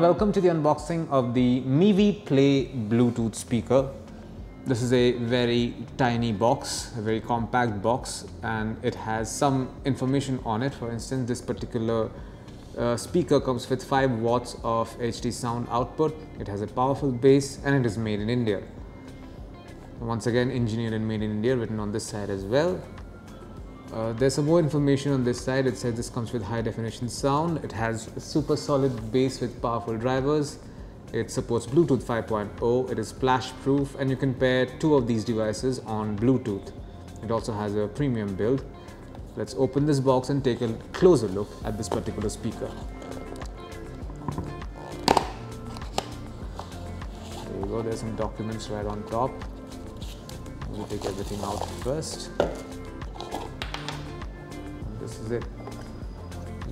welcome to the unboxing of the Mivi Play Bluetooth speaker. This is a very tiny box, a very compact box, and it has some information on it. For instance, this particular speaker comes with 5 watts of HD sound output. It has a powerful bass and it is made in India. Once again, engineered and made in India, written on this side as well. There's some more information on this side. It says this comes with high definition sound. It has a super solid bass with powerful drivers. It supports Bluetooth 5.0. It is splash proof and you can pair 2 of these devices on Bluetooth. It also has a premium build. Let's open this box and take a closer look at this particular speaker. There you go, there's some documents right on top. We'll take everything out first. This is it.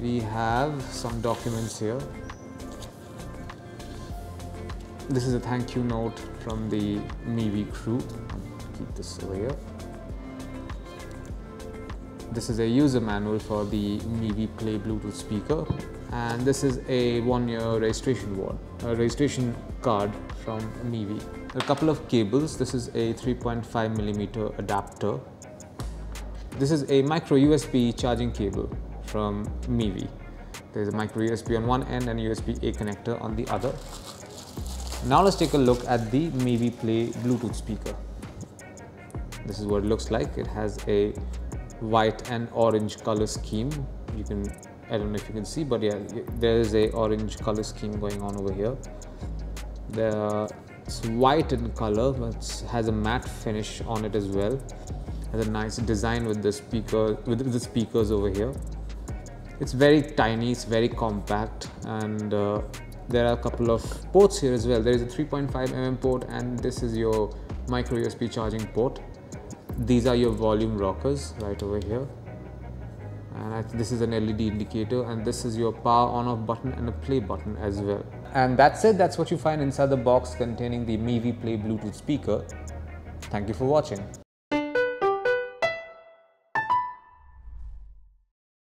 We have some documents here. This is a thank you note from the Mivi crew. I'll keep this over here. This is a user manual for the Mivi Play Bluetooth speaker, and this is a 1-year registration card from Mivi. A couple of cables. This is a 3.5mm adapter. This is a micro USB charging cable from Mivi. There is a micro USB on one end and a USB-A connector on the other. Now let's take a look at the Mivi Play Bluetooth speaker. This is what it looks like. It has a white and orange color scheme. I don't know if you can see, but yeah, there is a orange color scheme going on over here. It's white in color, but has a matte finish on it as well. Has a nice design with the speakers over here. It's very tiny, it's very compact, and there are a couple of ports here as well. There is a 3.5mm port, and this is your micro USB charging port. These are your volume rockers right over here, and this is an LED indicator, and this is your power on off button and a play button as well. And that's it. That's what you find inside the box containing the Mivi Play Bluetooth speaker. Thank you for watching.